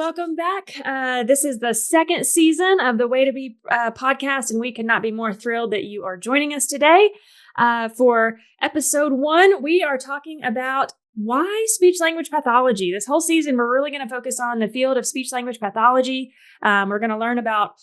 welcome back. This is the second season of the Way to Be podcast, and we could not be more thrilled that you are joining us today. For episode 1, we are talking about why speech-language pathology. This whole season, we're really going to focus on the field of speech-language pathology. We're going to learn about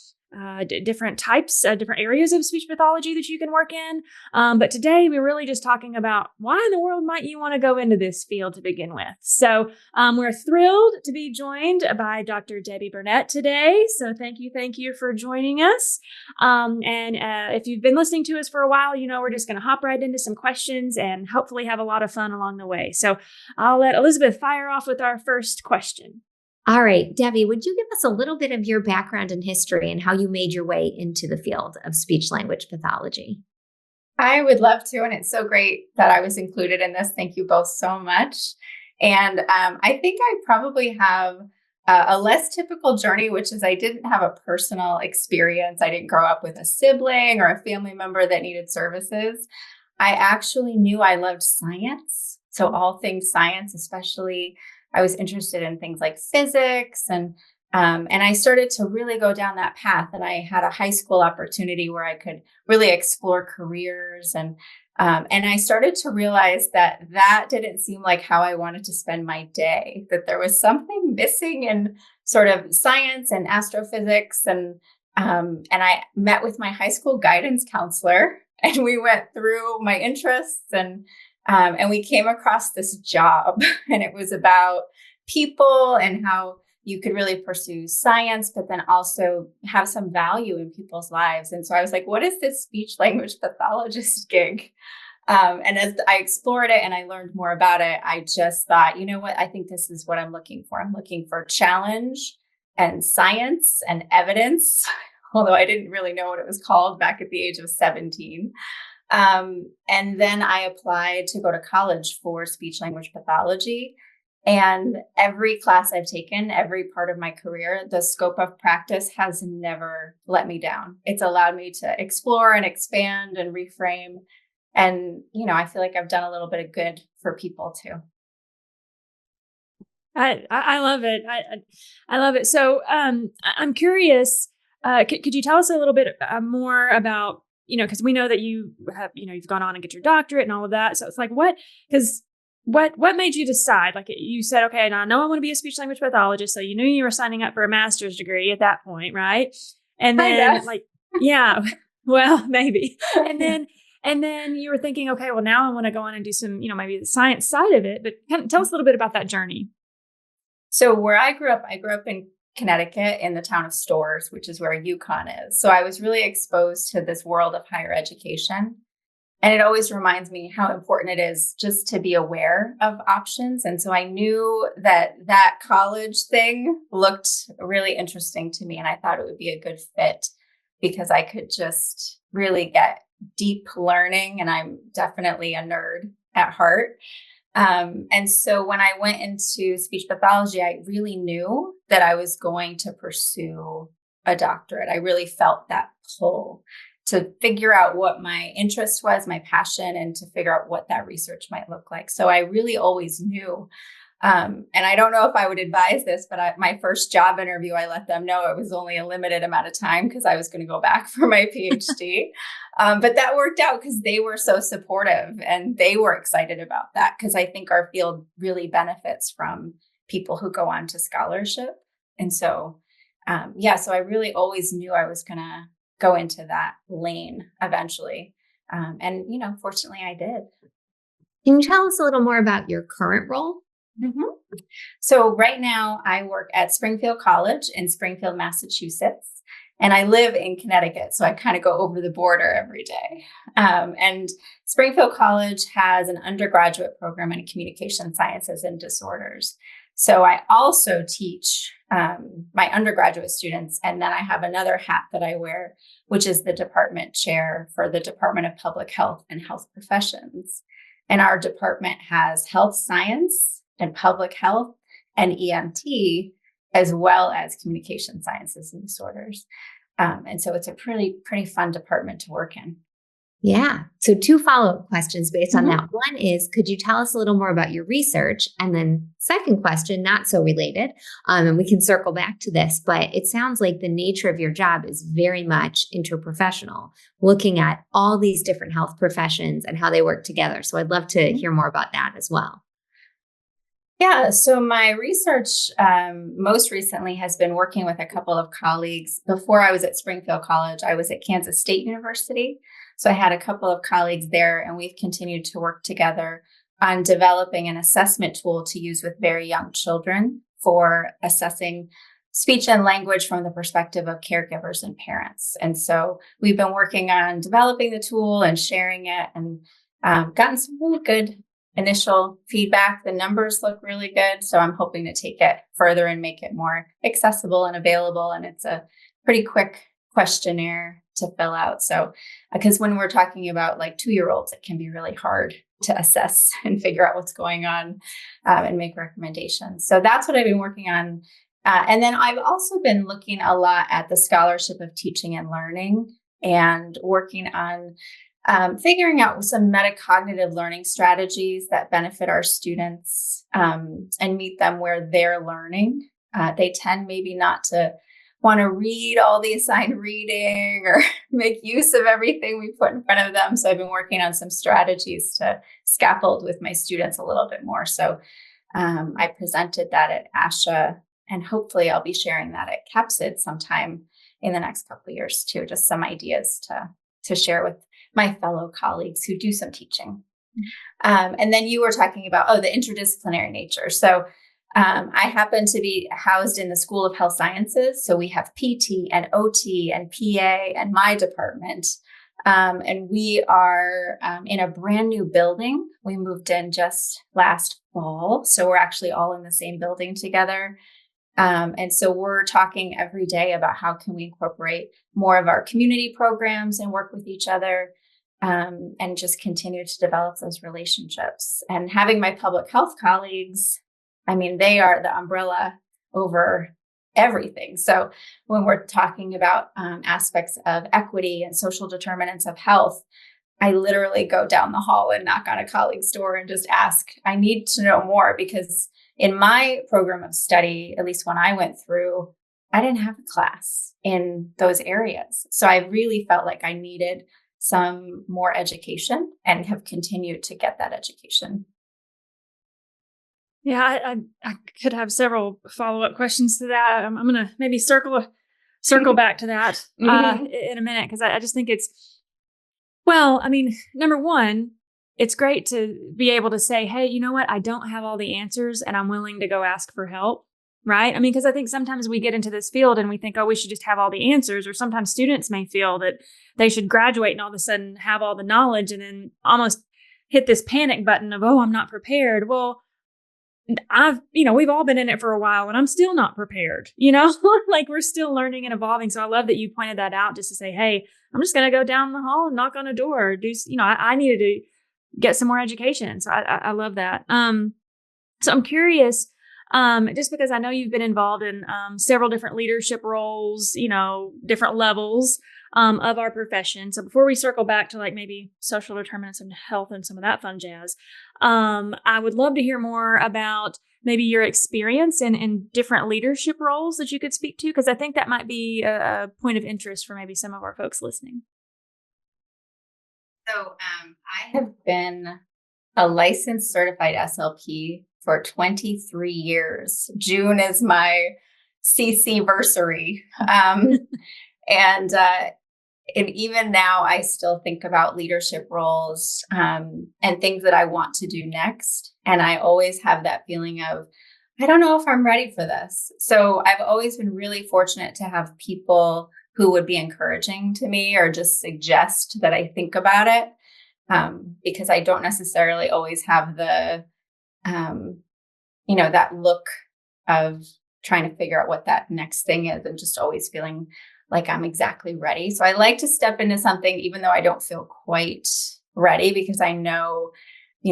different types, different areas of speech pathology that you can work in. But today we're really just talking about why in the world might you want to go into this field to begin with. So we're thrilled to be joined by Dr. Debra Burnett today. So thank you for joining us. And if you've been listening to us for a while, you know we're just going to hop right into some questions and hopefully have a lot of fun along the way. So I'll let Elizabeth fire off with our first question. All right, Debbie, would you give us a little bit of your background and history and how you made your way into the field of speech-language pathology? I would love to, and it's so great that I was included in this. Thank you both so much. And I think I probably have a less typical journey, which is I didn't have a personal experience. I didn't grow up with a sibling or a family member that needed services. I actually knew I loved science. So all things science, especially I was interested in things like physics and I started to really go down that path. And I had a high school opportunity where I could really explore careers. And I started to realize that didn't seem like how I wanted to spend my day, that there was something missing in sort of science and astrophysics. And I met with my high school guidance counselor and we went through my interests and we came across this job, and it was about people and how you could really pursue science, but then also have some value in people's lives. And so I was like, what is this speech language pathologist gig? And as I explored it and I learned more about it, I just thought, you know what, I think this is what I'm looking for. I'm looking for challenge and science and evidence, although I didn't really know what it was called back at the age of 17. And then I applied to go to college for speech language pathology. And every class I've taken, every part of my career, the scope of practice has never let me down. It's allowed me to explore and expand and reframe. And, you know, I feel like I've done a little bit of good for people too. I love it. I love it. So I'm curious, could you tell us a little bit more about, you know, because we know that you have, you know, you've gone on and get your doctorate and all of that. So it's like, what made you decide? Like you said, okay, now I know I want to be a speech language pathologist. So you knew you were signing up for a master's degree at that point, right? And then yeah, well, maybe. And then you were thinking, okay, well, now I want to go on and do some, you know, maybe the science side of it. But tell us a little bit about that journey. So where I grew up in Connecticut in the town of Storrs, which is where UConn is. So I was really exposed to this world of higher education. And it always reminds me how important it is just to be aware of options. And so I knew that college thing looked really interesting to me. And I thought it would be a good fit because I could just really get deep learning. And I'm definitely a nerd at heart. And so when I went into speech pathology, I really knew that I was going to pursue a doctorate. I really felt that pull to figure out what my interest was, my passion, and to figure out what that research might look like. So I really always knew. And I don't know if I would advise this, but my first job interview, I let them know it was only a limited amount of time because I was going to go back for my PhD. But that worked out because they were so supportive and they were excited about that because I think our field really benefits from people who go on to scholarship. And so, so I really always knew I was going to go into that lane eventually. And, you know, fortunately I did. Can you tell us a little more about your current role? Mm-hmm. So right now I work at Springfield College in Springfield, Massachusetts, and I live in Connecticut. So I kind of go over the border every day. And Springfield College has an undergraduate program in communication sciences and disorders. So I also teach my undergraduate students. And then I have another hat that I wear, which is the department chair for the Department of Public Health and Health Professions. And our department has health science and public health and EMT, as well as communication sciences and disorders. And so it's a pretty fun department to work in. Yeah. So 2 follow-up questions based on that. One is, could you tell us a little more about your research? And then second question, not so related, and we can circle back to this, but it sounds like the nature of your job is very much interprofessional, looking at all these different health professions and how they work together. So I'd love to hear more about that as well. Yeah, so my research most recently has been working with a couple of colleagues. Before I was at Springfield College, I was at Kansas State University. So I had a couple of colleagues there, and we've continued to work together on developing an assessment tool to use with very young children for assessing speech and language from the perspective of caregivers and parents. And so we've been working on developing the tool and sharing it, and gotten some really good initial feedback. The numbers look really good. So I'm hoping to take it further and make it more accessible and available. And it's a pretty quick questionnaire to fill out. So, because when we're talking about like 2-year-olds, it can be really hard to assess and figure out what's going on, and make recommendations. So that's what I've been working on. And then I've also been looking a lot at the scholarship of teaching and learning, and working on figuring out some metacognitive learning strategies that benefit our students, and meet them where they're learning. They tend maybe not to want to read all the assigned reading or make use of everything we put in front of them. So I've been working on some strategies to scaffold with my students a little bit more. So I presented that at ASHA, and hopefully I'll be sharing that at CAPSID sometime in the next couple of years too. Just some ideas to share with my fellow colleagues who do some teaching. And then you were talking about, the interdisciplinary nature. So I happen to be housed in the School of Health Sciences. So we have PT and OT and PA and my department. And we are in a brand new building. We moved in just last fall. So we're actually all in the same building together. And so we're talking every day about how can we incorporate more of our community programs and work with each other, and just continue to develop those relationships. And having my public health colleagues, I mean, they are the umbrella over everything. So when we're talking about aspects of equity and social determinants of health, I literally go down the hall and knock on a colleague's door and just ask, I need to know more, because in my program of study, at least when I went through, I didn't have a class in those areas. So I really felt like I needed some more education, and have continued to get that education. Yeah, I could have several follow-up questions to that. I'm going to maybe circle back to that in a minute, because I just think number one, it's great to be able to say, hey, you know what? I don't have all the answers, and I'm willing to go ask for help. Right? I mean, because I think sometimes we get into this field and we think, we should just have all the answers. Or sometimes students may feel that they should graduate and all of a sudden have all the knowledge, and then almost hit this panic button of, I'm not prepared. Well, we've all been in it for a while, and I'm still not prepared, like we're still learning and evolving. So I love that you pointed that out, just to say, hey, I'm just going to go down the hall and knock on a door. I needed to get some more education. So I love that. So I'm curious, just because I know you've been involved in several different leadership roles, different levels of our profession. So before we circle back to like maybe social determinants and health and some of that fun jazz, I would love to hear more about maybe your experience in different leadership roles that you could speak to, because I think that might be a point of interest for maybe some of our folks listening. So I have been a licensed certified SLP for 23 years. June is my CC-versary. And even now, I still think about leadership roles and things that I want to do next. And I always have that feeling of, I don't know if I'm ready for this. So I've always been really fortunate to have people who would be encouraging to me, or just suggest that I think about it, because I don't necessarily always have the that look of trying to figure out what that next thing is, and just always feeling like I'm exactly ready. So I like to step into something, even though I don't feel quite ready, because I know,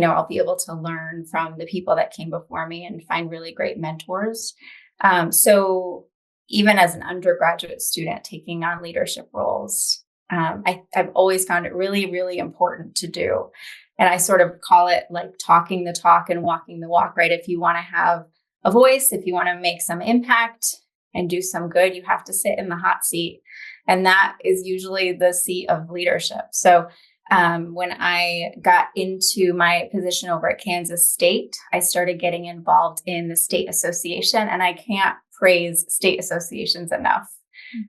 I'll be able to learn from the people that came before me and find really great mentors. So even as an undergraduate student taking on leadership roles, I've always found it really, really important to do. And I sort of call it like talking the talk and walking the walk, right? If you want to have a voice, if you want to make some impact and do some good, you have to sit in the hot seat. And that is usually the seat of leadership. So when I got into my position over at Kansas State, I started getting involved in the state association, and I can't praise state associations enough.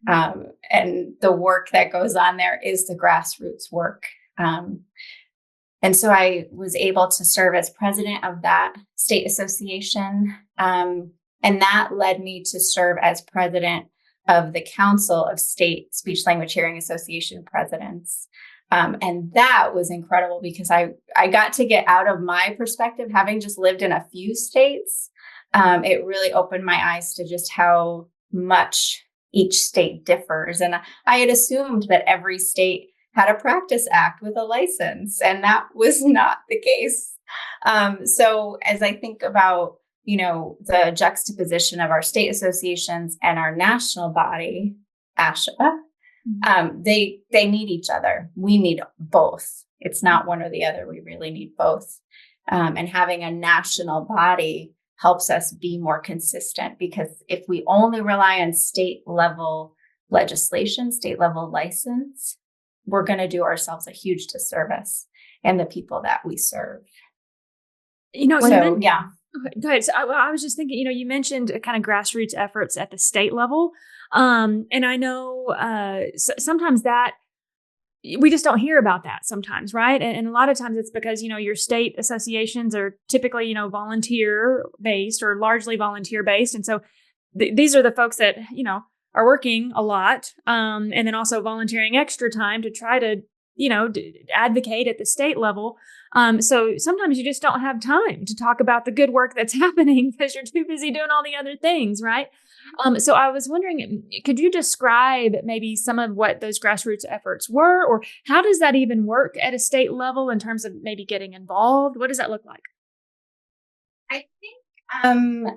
And the work that goes on there is the grassroots work. And so I was able to serve as president of that state association. And that led me to serve as president of the Council of State Speech Language Hearing Association Presidents. And that was incredible because I got to get out of my perspective, having just lived in a few states. It really opened my eyes to just how much each state differs. And I had assumed that every state had a practice act with a license, and that was not the case. So as I think about, the juxtaposition of our state associations and our national body, ASHA, they need each other. We need both. It's not one or the other. We really need both. And having a national body helps us be more consistent, because if we only rely on state level legislation, state level license, we're going to do ourselves a huge disservice and the people that we serve. Yeah. Go ahead. So I was just thinking, you mentioned kind of grassroots efforts at the state level. And I know sometimes that we just don't hear about that sometimes, right? And a lot of times it's because, your state associations are typically, volunteer based or largely volunteer based. And so these are the folks that, are working a lot and then also volunteering extra time to try to, advocate at the state level. So sometimes you just don't have time to talk about the good work that's happening because you're too busy doing all the other things, right? So I was wondering, could you describe maybe some of what those grassroots efforts were, or how does that even work at a state level in terms of maybe getting involved? What does that look like? I think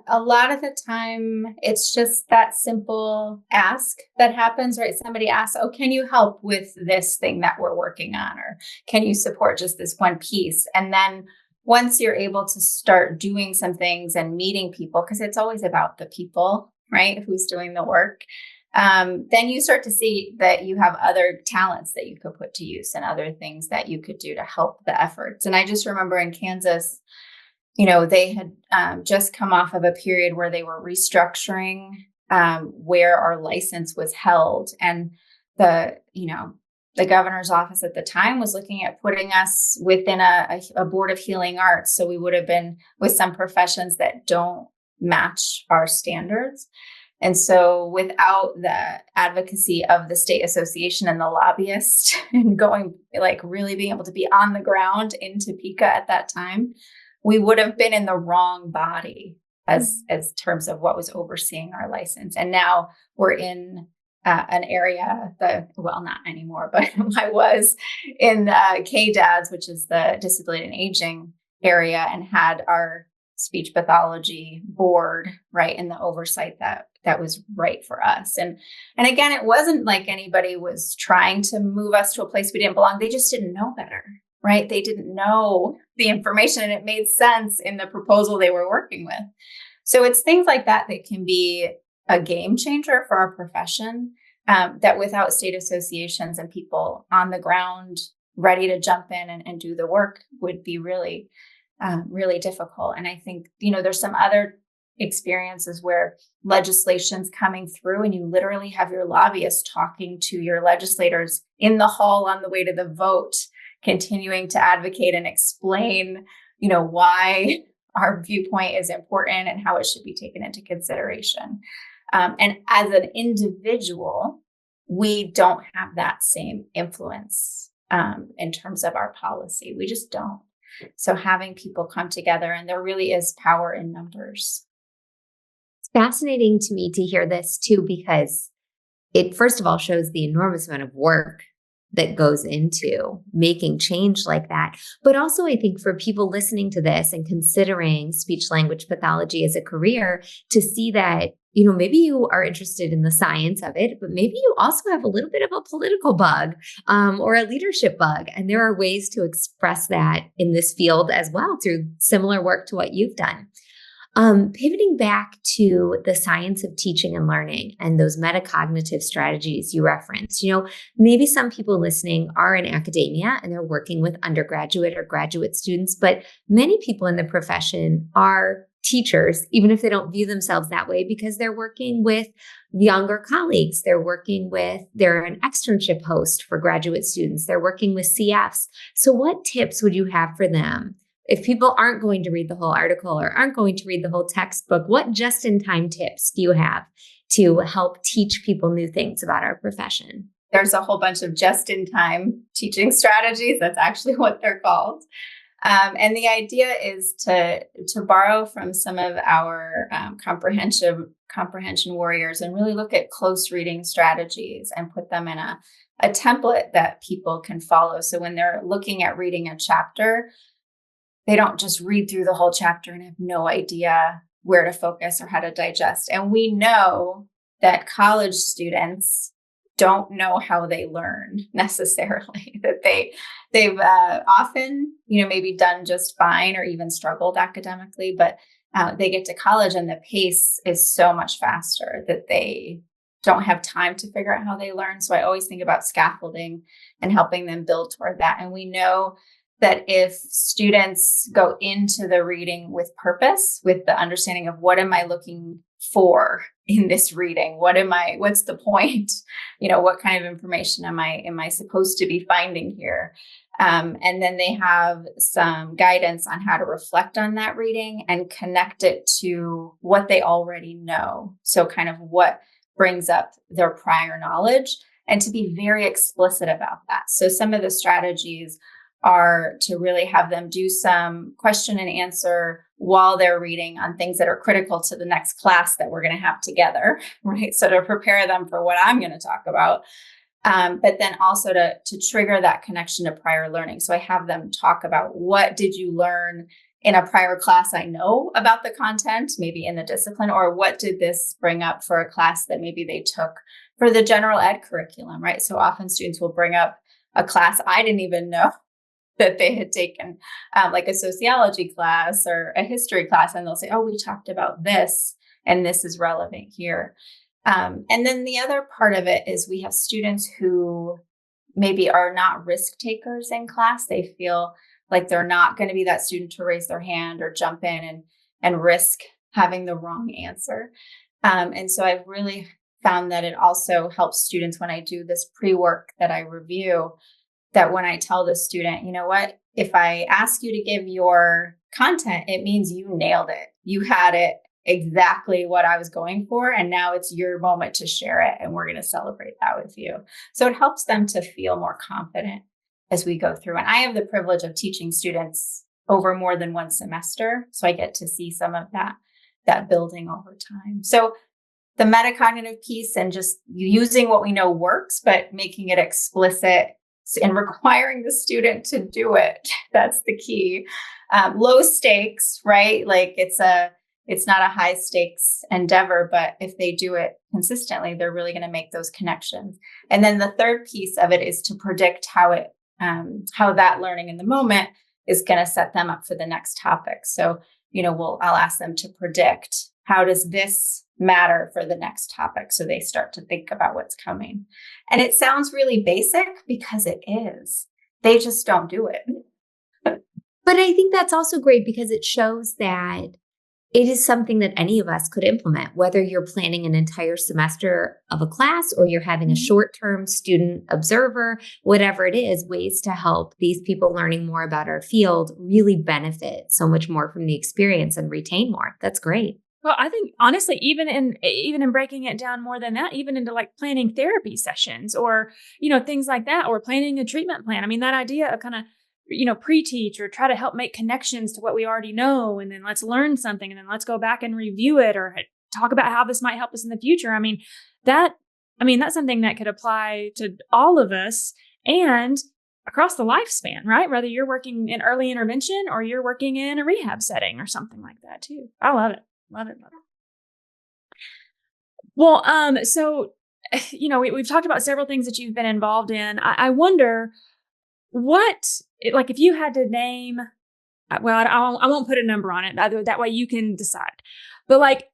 a lot of the time it's just that simple ask that happens, right? Somebody asks, oh, can you help with this thing that we're working on? Or can you support just this one piece? And then once you're able to start doing some things and meeting people, because it's always about the people, right? Who's doing the work. Then you start to see that you have other talents that you could put to use and other things that you could do to help the efforts. And I just remember in Kansas, they had just come off of a period where they were restructuring where our license was held. And the governor's office at the time was looking at putting us within a board of healing arts. So we would have been with some professions that don't match our standards. And so without the advocacy of the state association and the lobbyists and really being able to be on the ground in Topeka at that time, we would have been in the wrong body as terms of what was overseeing our license. And now we're in an area not anymore, but I was in KDADS, which is the disability and aging area, and had our speech pathology board, right, and the oversight that was right for us. And again, it wasn't like anybody was trying to move us to a place we didn't belong. They just didn't know better, right? They didn't know the information, and it made sense in the proposal they were working with. So it's things like that that can be a game changer for our profession, that without state associations and people on the ground ready to jump in and do the work would be really, really difficult. And I think, there's some other experiences where legislation's coming through and you literally have your lobbyists talking to your legislators in the hall on the way to the vote, continuing to advocate and explain, why our viewpoint is important and how it should be taken into consideration. And as an individual, we don't have that same influence in terms of our policy. We just don't. So having people come together, and there really is power in numbers. It's fascinating to me to hear this too, because it, first of all, shows the enormous amount of work that goes into making change like that. But also, I think for people listening to this and considering speech language pathology as a career, to see that maybe you are interested in the science of it, but maybe you also have a little bit of a political bug or a leadership bug. And there are ways to express that in this field as well through similar work to what you've done. Pivoting back to the science of teaching and learning and those metacognitive strategies you referenced, maybe some people listening are in academia and they're working with undergraduate or graduate students, but many people in the profession are teachers, even if they don't view themselves that way, because they're working with younger colleagues. They're an externship host for graduate students. They're working with CFs. So what tips would you have for them? If people aren't going to read the whole article or aren't going to read the whole textbook, what just-in-time tips do you have to help teach people new things about our profession? There's a whole bunch of just-in-time teaching strategies. That's actually what they're called. And the idea is to borrow from some of our comprehension warriors and really look at close reading strategies and put them in a template that people can follow. So when they're looking at reading a chapter, they don't just read through the whole chapter and have no idea where to focus or how to digest. And we know that college students don't know how they learn necessarily, that they've often, maybe done just fine or even struggled academically, but they get to college and the pace is so much faster that they don't have time to figure out how they learn. So I always think about scaffolding and helping them build toward that. And we know that if students go into the reading with purpose, with the understanding of what am I looking for in this reading? What's the point? What kind of information am I supposed to be finding here? And then they have some guidance on how to reflect on that reading and connect it to what they already know. So kind of what brings up their prior knowledge, and to be very explicit about that. So some of the strategies are to really have them do some question and answer while they're reading on things that are critical to the next class that we're going to have together, right? So to prepare them for what I'm going to talk about, but then also to trigger that connection to prior learning. So I have them talk about, what did you learn in a prior class I know about the content, maybe in the discipline, or what did this bring up for a class that maybe they took for the general ed curriculum, right? So often students will bring up a class I didn't even know that they had taken, like a sociology class or a history class, and they'll say, oh, we talked about this, and this is relevant here. And then the other part of it is we have students who maybe are not risk takers in class. They feel like they're not going to be that student to raise their hand or jump in and risk having the wrong answer. And so I've really found that it also helps students when I do this pre-work that I review, that when I tell the student, you know what, if I ask you to give your content, it means you nailed it. You had it exactly what I was going for. And now it's your moment to share it. And we're going to celebrate that with you. So it helps them to feel more confident as we go through. And I have the privilege of teaching students over more than one semester. So I get to see some of that building over time. So the metacognitive piece and just using what we know works, but making it explicit and requiring the student to do it. That's the key. Low stakes, right? Like it's not a high stakes endeavor, but if they do it consistently, they're really going to make those connections. And then the third piece of it is to predict how that learning in the moment is going to set them up for the next topic. So, I'll ask them to predict, how does this matter for the next topic? So they start to think about what's coming. And it sounds really basic because it is. They just don't do it. But I think that's also great because it shows that it is something that any of us could implement, whether you're planning an entire semester of a class or you're having a short-term student observer, whatever it is, ways to help these people learning more about our field really benefit so much more from the experience and retain more. That's great. Well, I think honestly, even in breaking it down more than that, even into like planning therapy sessions or, things like that, or planning a treatment plan. I mean, that idea of kind of, pre-teach or try to help make connections to what we already know. And then let's learn something and then let's go back and review it or talk about how this might help us in the future. That's something that could apply to all of us and across the lifespan, right? Whether you're working in early intervention or you're working in a rehab setting or something like that too. I love it. Love it. Love it. Well, so, we've talked about several things that you've been involved in. I wonder like if you had to name, well, I won't put a number on it. That way you can decide. But like,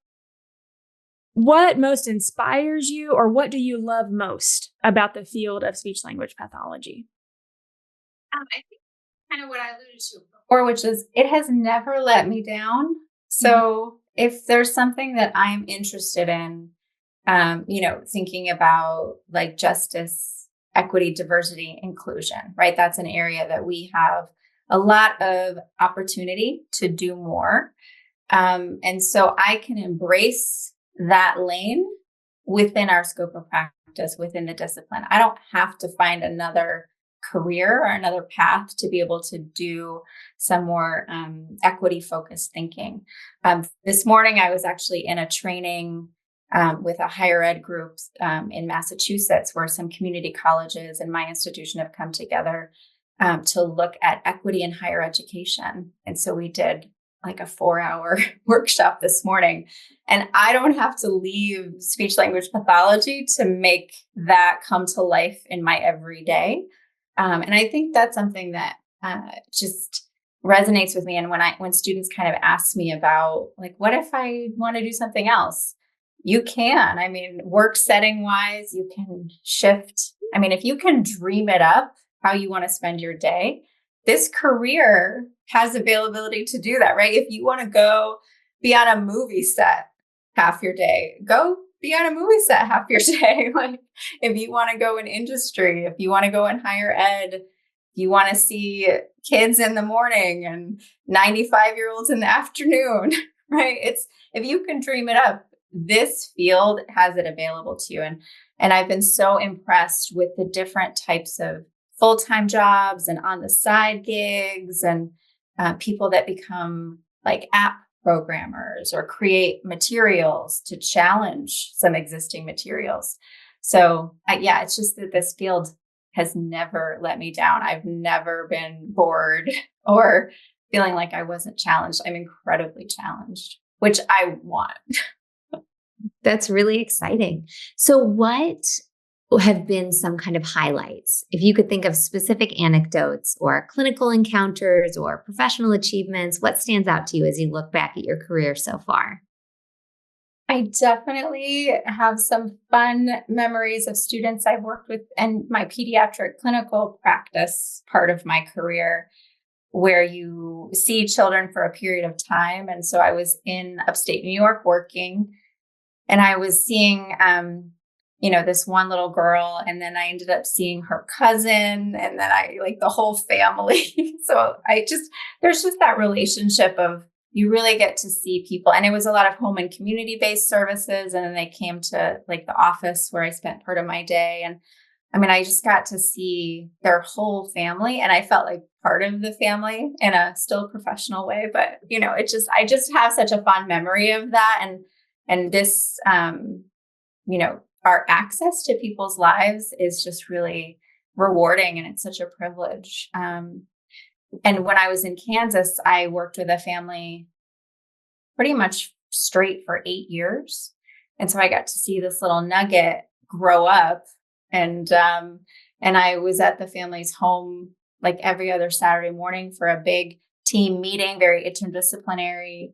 what most inspires you, or what do you love most about the field of speech language pathology? I think kind of what I alluded to before, which is it has never let me down. So if there's something that I'm interested in, thinking about like justice, equity, diversity, inclusion, right? That's an area that we have a lot of opportunity to do more. And so I can embrace that lane within our scope of practice, within the discipline. I don't have to find another career or another path to be able to do some more equity focused thinking. This morning, I was actually in a training with a higher ed group in Massachusetts, where some community colleges and my institution have come together to look at equity in higher education. And so we did like a 4-hour workshop this morning. And I don't have to leave speech language pathology to make that come to life in my everyday. And I think that's something that just resonates with me. And when students kind of ask me about like, what if I want to do something else? You can. I mean, work setting wise, you can shift. I mean, if you can dream it up how you want to spend your day, this career has availability to do that, right? If you want to go be on a movie set half your day, go be on a movie set half your day. Like if you want to go in industry, if you want to go in higher ed, if you want to see kids in the morning and 95-year-olds in the afternoon, right? If you can dream it up, this field has it available to you. And I've been so impressed with the different types of full-time jobs and on the side gigs and people that become like app programmers or create materials to challenge some existing materials. So it's just that this field has never let me down. I've never been bored or feeling like I wasn't challenged. I'm incredibly challenged, which I want. That's really exciting. So what have been some kind of highlights? If you could think of specific anecdotes or clinical encounters or professional achievements, what stands out to you as you look back at your career so far? I definitely have some fun memories of students I've worked with and my pediatric clinical practice part of my career, where you see children for a period of time. And so I was in upstate New York working, and I was seeing this one little girl, and then I ended up seeing her cousin, and then I like the whole family. So there's just that relationship of you really get to see people. And it was a lot of home and community-based services. And then they came to like the office where I spent part of my day. And I mean, I just got to see their whole family, and I felt like part of the family in a still professional way. But, I just have such a fond memory of that. And this, our access to people's lives is just really rewarding, and it's such a privilege. And when I was in Kansas, I worked with a family pretty much straight for 8 years. And so I got to see this little nugget grow up. And I was at the family's home like every other Saturday morning for a big team meeting, very interdisciplinary.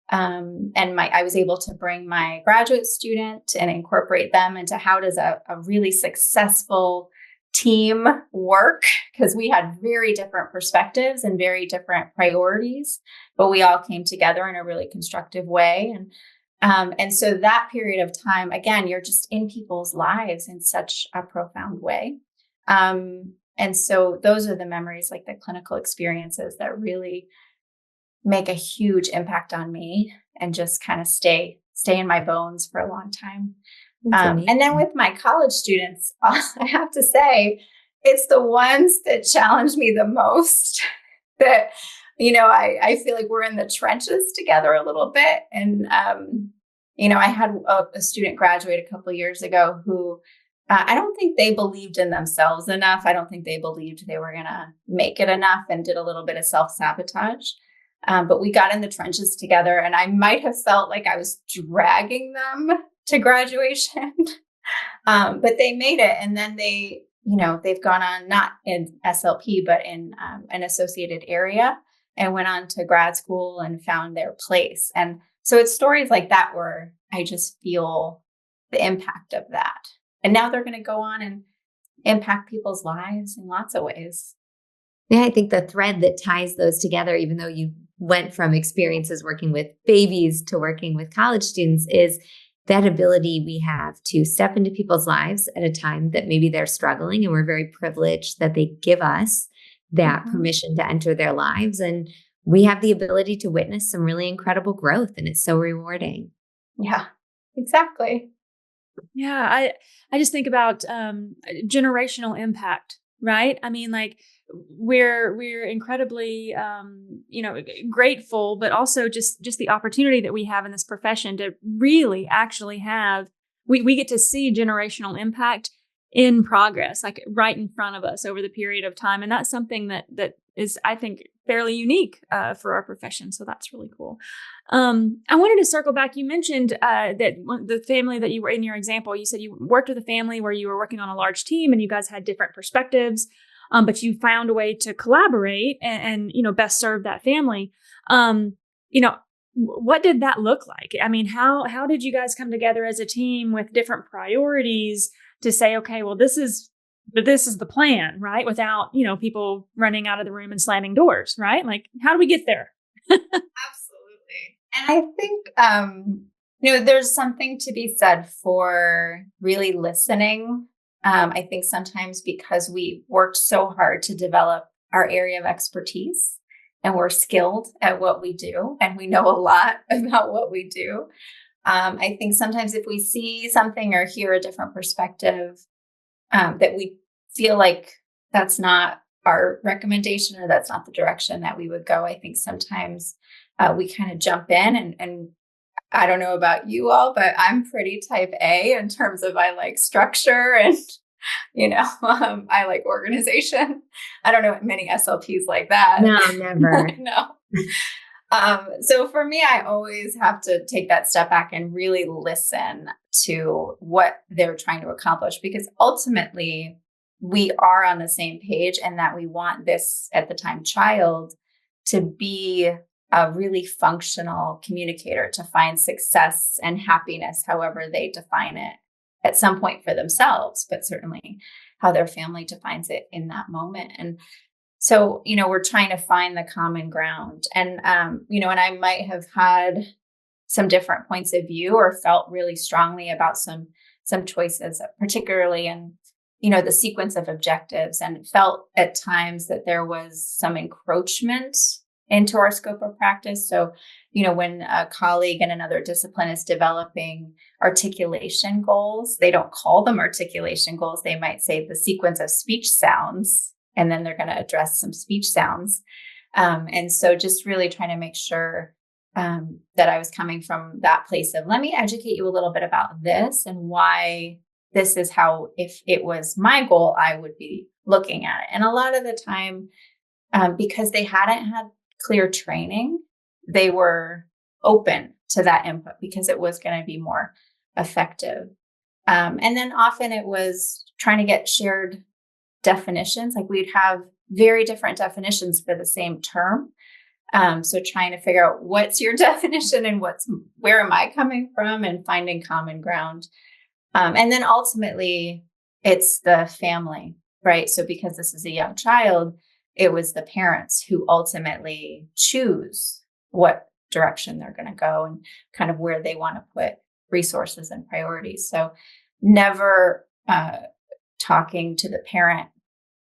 I was able to bring my graduate student and incorporate them into how does a really successful team work, because we had very different perspectives and very different priorities, but we all came together in a really constructive way. And so that period of time, again, you're just in people's lives in such a profound way. And so those are the memories, like the clinical experiences that really make a huge impact on me and just kind of stay in my bones for a long time. And then with my college students, I have to say, it's the ones that challenge me the most that, I feel like we're in the trenches together a little bit. And, I had a student graduate a couple of years ago who I don't think they believed in themselves enough. I don't think they believed they were going to make it enough, and did a little bit of self-sabotage. But we got in the trenches together, and I might have felt like I was dragging them to graduation. But they made it, and then they've gone on, not in SLP, but in an associated area, and went on to grad school and found their place. And so it's stories like that where I just feel the impact of that. And now they're going to go on and impact people's lives in lots of ways. Yeah, I think the thread that ties those together, even though you went from experiences working with babies to working with college students, is that ability we have to step into people's lives at a time that maybe they're struggling. And we're very privileged that they give us that permission to enter their lives. And we have the ability to witness some really incredible growth. And it's so rewarding. Yeah, exactly. Yeah, I just think about generational impact, right? I mean, like we're incredibly grateful, but also just the opportunity that we have in this profession to really actually have we get to see generational impact in progress, like right in front of us over the period of time, and that's something that is, I think, fairly unique for our profession. So that's really cool. I wanted to circle back. You mentioned that the family that you were in your example, you said you worked with a family where you were working on a large team and you guys had different perspectives, but you found a way to collaborate and best serve that family. What did that look like? I mean, how did you guys come together as a team with different priorities to say, okay, well, this is the plan, right? Without, people running out of the room and slamming doors, right? Like, how do we get there? Absolutely. And I think, there's something to be said for really listening. I think sometimes because we worked so hard to develop our area of expertise and we're skilled at what we do and we know a lot about what we do. I think sometimes if we see something or hear a different perspective, that we feel like that's not our recommendation or that's not the direction that we would go, I think sometimes we kind of jump in and I don't know about you all, but I'm pretty type A in terms of I like structure and, I like organization. I don't know many SLPs like that. No, never. No. So for me, I always have to take that step back and really listen to what they're trying to accomplish, because ultimately we are on the same page and that we want this, at the time, child to be a really functional communicator, to find success and happiness, however they define it at some point for themselves, but certainly how their family defines it in that moment. And so, we're trying to find the common ground and, and I might have had some different points of view or felt really strongly about some choices, particularly in, the sequence of objectives, and felt at times that there was some encroachment into our scope of practice. So, when a colleague in another discipline is developing articulation goals, they don't call them articulation goals. They might say the sequence of speech sounds, and then they're going to address some speech sounds. And so just really trying to make sure that I was coming from that place of, let me educate you a little bit about this and why this is how, if it was my goal, I would be looking at it. And a lot of the time, because they hadn't had clear training, they were open to that input because it was going to be more effective. And then often it was trying to get shared definitions. Like we'd have very different definitions for the same term. So trying to figure out what's your definition and where am I coming from, and finding common ground. And then ultimately it's the family, right? So because this is a young child, it was the parents who ultimately choose what direction they're going to go and kind of where they want to put resources and priorities. So never talking to the parent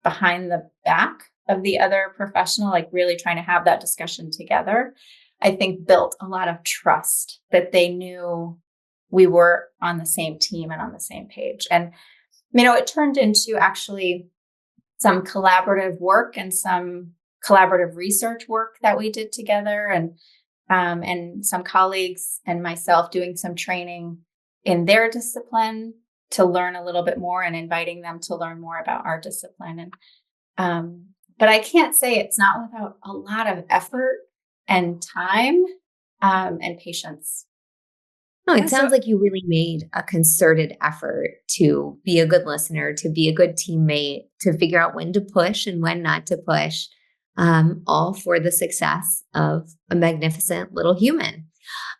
behind the back of the other professional, like really trying to have that discussion together, I think built a lot of trust that they knew we were on the same team and on the same page. And, it turned into actually some collaborative work and some collaborative research work that we did together, and some colleagues and myself doing some training in their discipline to learn a little bit more and inviting them to learn more about our discipline. And, but I can't say it's not without a lot of effort and time, and patience. Oh, it And sounds so, like you really made a concerted effort to be a good listener, to be a good teammate, to figure out when to push and when not to push, all for the success of a magnificent little human.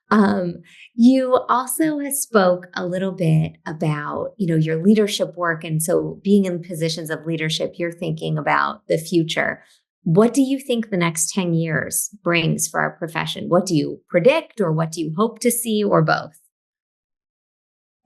Um, you also spoke a little bit about, your leadership work. And so being in positions of leadership, you're thinking about the future. What do you think the next 10 years brings for our profession? What do you predict, or what do you hope to see, or both?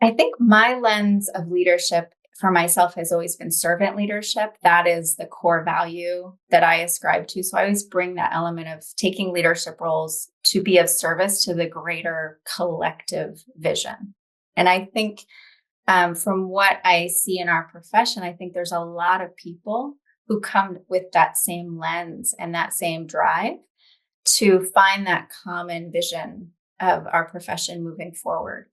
I think my lens of leadership for myself has always been servant leadership. That is the core value that I ascribe to. So I always bring that element of taking leadership roles to be of service to the greater collective vision. And I think from what I see in our profession, I think there's a lot of people who come with that same lens and that same drive to find that common vision of our profession moving forward.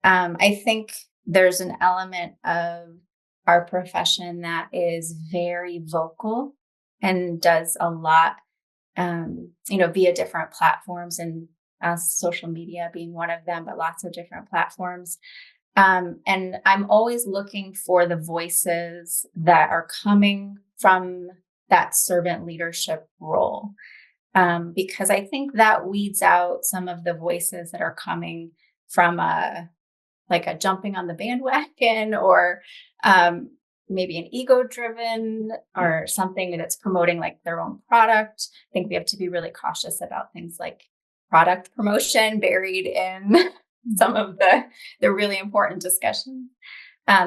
I think there's an element of our profession that is very vocal and does a lot, via different platforms, and social media being one of them, but lots of different platforms. And I'm always looking for the voices that are coming from that servant leadership role, because I think that weeds out some of the voices that are coming from a jumping on the bandwagon, or maybe an ego driven, or something that's promoting like their own product. I think we have to be really cautious about things like product promotion buried in some of the really important discussions.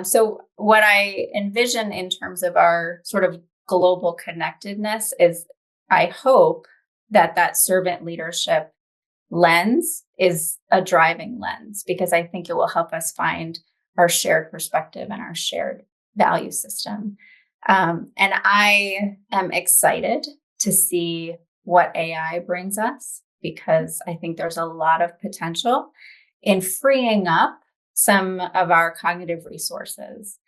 So what I envision in terms of our sort of global connectedness is, I hope that servant leadership lens is a driving lens, because I think it will help us find our shared perspective and our shared value system. And I am excited to see what AI brings us, because I think there's a lot of potential in freeing up some of our cognitive resources,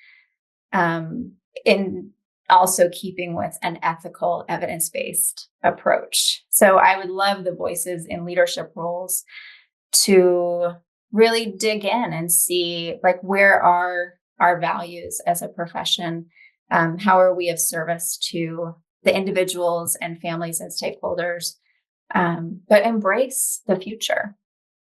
in also keeping with an ethical, evidence-based approach. So I would love the voices in leadership roles to really dig in and see, like, where are our values as a profession? How are we of service to the individuals and families and stakeholders? But embrace the future.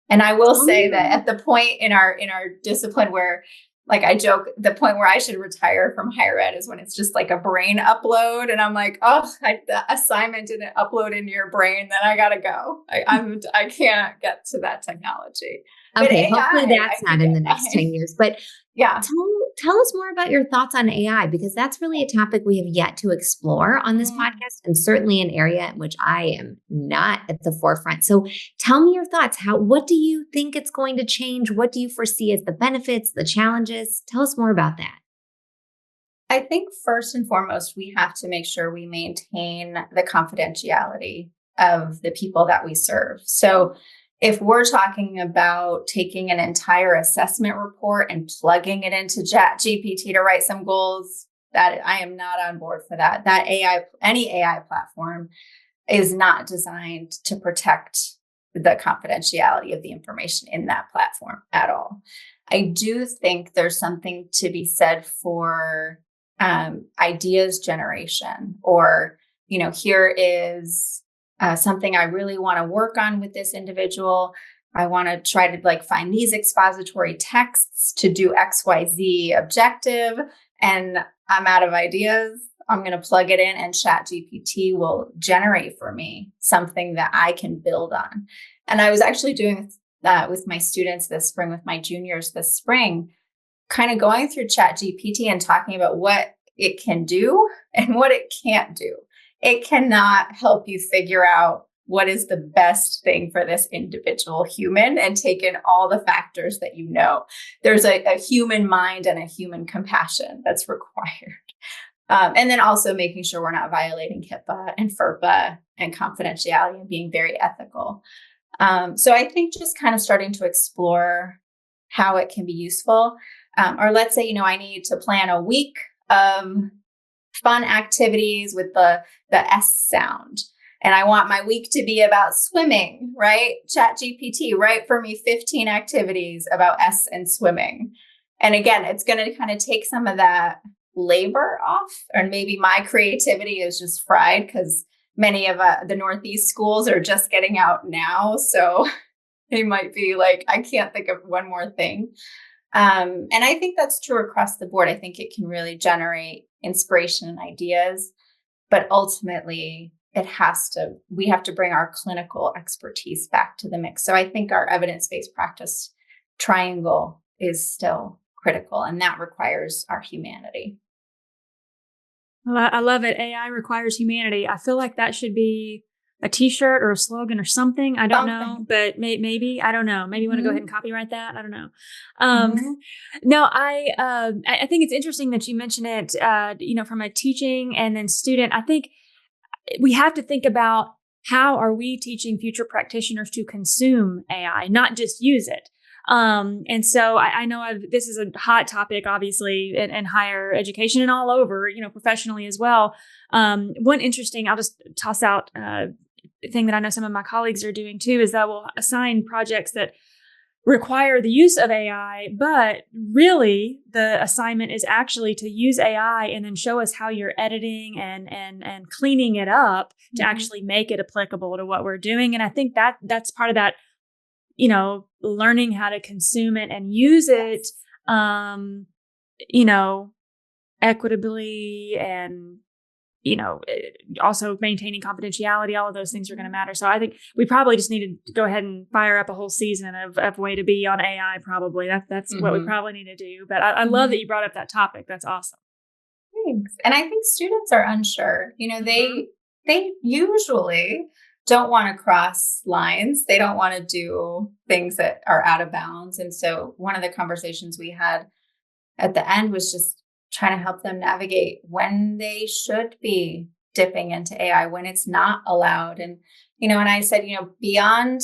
And I will say that at the point in our discipline where, like, I joke, the point where I should retire from higher ed is when it's just like a brain upload, and I'm like, oh, the assignment didn't upload into your brain, then I gotta go. I can't get to that technology. But Okay, AI, hopefully I that's can not in get the next by. 10 years. But Yeah. tell us more about your thoughts on AI, because that's really a topic we have yet to explore on this podcast, and certainly an area in which I am not at the forefront. So tell me your thoughts. What do you think it's going to change? What do you foresee as the benefits, the challenges? Tell us more about that. I think first and foremost, we have to make sure we maintain the confidentiality of the people that we serve. So if we're talking about taking an entire assessment report and plugging it into ChatGPT to write some goals, that I am not on board for that. Any AI platform is not designed to protect the confidentiality of the information in that platform at all. I do think there's something to be said for ideas generation, or, here is something I really want to work on with this individual. I want to try to find these expository texts to do XYZ objective, and I'm out of ideas. I'm going to plug it in, and ChatGPT will generate for me something that I can build on. And I was actually doing that with my students this spring, with my juniors this spring, kind of going through ChatGPT and talking about what it can do and what it can't do. It cannot help you figure out what is the best thing for this individual human and take in all the factors that There's a human mind and a human compassion that's required. And then also making sure we're not violating HIPAA and FERPA and confidentiality, and being very ethical. So I think just kind of starting to explore how it can be useful. Or let's say, I need to plan a week of fun activities with the S sound. And I want my week to be about swimming, right? ChatGPT, write for me 15 activities about S and swimming. And again, it's going to kind of take some of that labor off, or maybe my creativity is just fried because many of the Northeast schools are just getting out now. So they might be like, I can't think of one more thing. And I think that's true across the board. I think it can really generate inspiration and ideas, but ultimately we have to bring our clinical expertise back to the mix. So I think our evidence-based practice triangle is still critical, and that requires our humanity. Well, I love it. AI requires humanity. I feel like that should be a t-shirt or a slogan or something. I don't know, but maybe, I don't know. Maybe you want to go ahead and copyright that. I don't know. No, I think it's interesting that you mention it, from a teaching and then student. I think we have to think about how are we teaching future practitioners to consume AI, not just use it. And so I know this is a hot topic, obviously, in higher education and all over, professionally as well. One interesting, I'll just toss out thing that I know some of my colleagues are doing too, is that we'll assign projects that require the use of AI, but really the assignment is actually to use AI and then show us how you're editing and cleaning it up to actually make it applicable to what we're doing. And I think that's part of that, learning how to consume it and use it, equitably and, also maintaining confidentiality. All of those things are going to matter. So I think we probably just need to go ahead and fire up a whole season of way to be on AI. Probably that's what we probably need to do. But I love that you brought up that topic. That's awesome. Thanks. And I think students are unsure. They usually don't want to cross lines. They don't want to do things that are out of bounds. And so one of the conversations we had at the end was just trying to help them navigate when they should be dipping into AI, when it's not allowed. And, and I said, beyond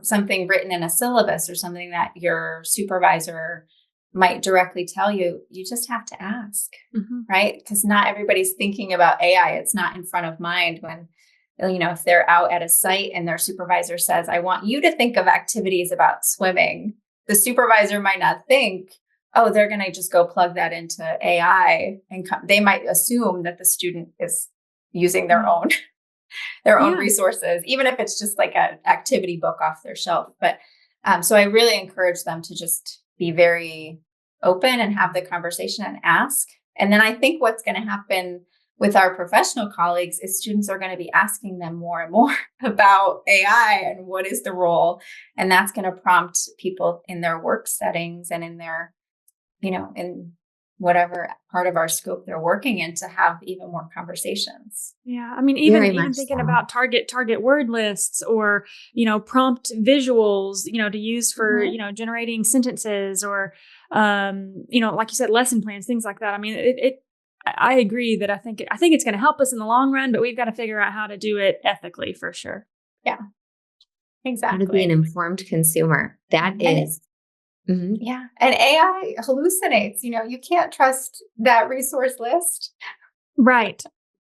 something written in a syllabus or something that your supervisor might directly tell you, you just have to ask, right? Because not everybody's thinking about AI. It's not in front of mind when, if they're out at a site and their supervisor says, I want you to think of activities about swimming, the supervisor might not think, oh, they're going to just go plug that into AI, and they might assume that the student is using their own resources, even if it's just like an activity book off their shelf. But so I really encourage them to just be very open and have the conversation and ask. And then I think what's going to happen with our professional colleagues is students are going to be asking them more and more about AI and what is the role. And that's going to prompt people in their work settings and in their in whatever part of our scope they're working in to have even more conversations. Yeah. I mean, even thinking about target word lists or, prompt visuals, to use for, generating sentences or, like you said, lesson plans, things like that. I mean, I agree that I think it's going to help us in the long run, but we've got to figure out how to do it ethically for sure. Yeah, exactly. How to be an informed consumer. That is. Yeah. And AI hallucinates, you can't trust that resource list. Right.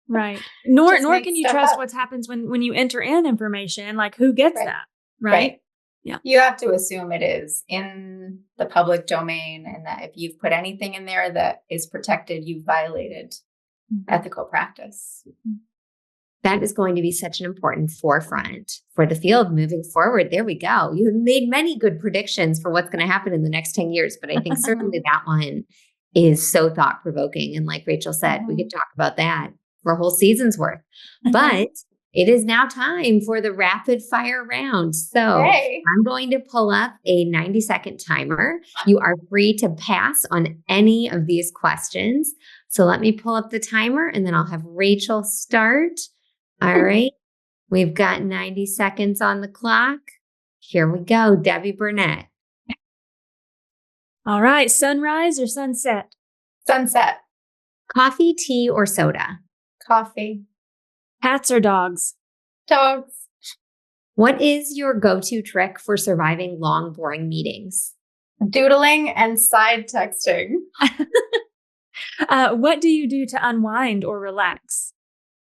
Nor can you trust what happens when you enter in information, like who gets that. Right. Yeah. You have to assume it is in the public domain, and that if you've put anything in there that is protected, you've violated ethical practice. That is going to be such an important forefront for the field moving forward. There we go. You have made many good predictions for what's going to happen in the next 10 years, but I think certainly that one is so thought-provoking. And like Rachel said, we could talk about that for a whole season's worth. But it is now time for the rapid fire round. So I'm going to pull up a 90-second timer. You are free to pass on any of these questions. So let me pull up the timer and then I'll have Rachel start. All right. We've got 90 seconds on the clock. Here we go. Debbie Burnett. All right. Sunrise or sunset? Sunset. Coffee, tea, or soda? Coffee. Cats or dogs? Dogs. What is your go-to trick for surviving long, boring meetings? Doodling and side texting. What do you do to unwind or relax?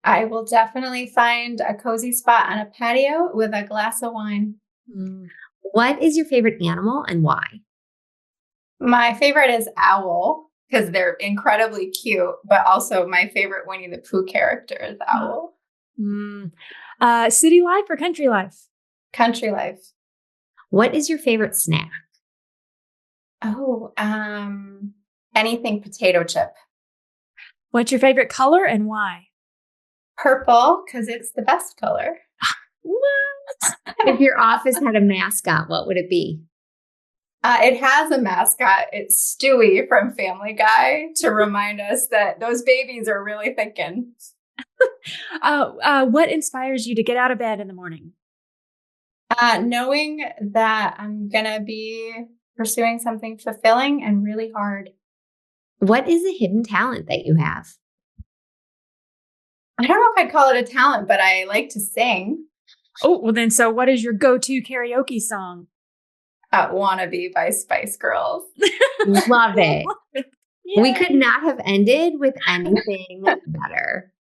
I will definitely find a cozy spot on a patio with a glass of wine. Mm. What is your favorite animal and why? My favorite is owl because they're incredibly cute, but also my favorite Winnie the Pooh character is owl. Mm. City life or country life? Country life. What is your favorite snack? Oh, anything potato chip. What's your favorite color and why? Purple because it's the best color. What? If your office had a mascot, what would it be? It has a mascot. It's Stewie from Family Guy to remind us that those babies are really thinking. What inspires you to get out of bed in the morning? Knowing that I'm going to be pursuing something fulfilling and really hard. What is a hidden talent that you have? I don't know if I'd call it a talent, but I like to sing. Oh, well then, so what is your go-to karaoke song? Wannabe by Spice Girls. Love it. We Yay. could not have ended with anything better.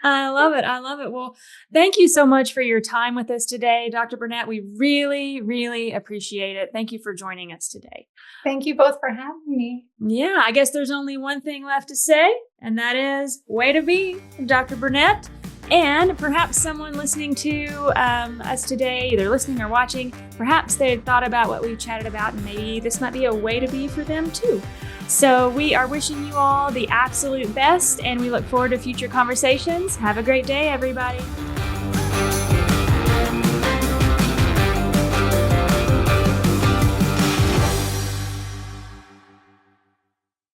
I love it. I love it. Well, thank you so much for your time with us today, Dr. Burnett. We really, really appreciate it. Thank you for joining us today. Thank you both for having me. Yeah, I guess there's only one thing left to say, and that is way to be, Dr. Burnett. And perhaps someone listening to us today, either listening or watching, perhaps they thought about what we've chatted about, and maybe this might be a way to be for them too. So we are wishing you all the absolute best, and we look forward to future conversations. Have a great day, everybody.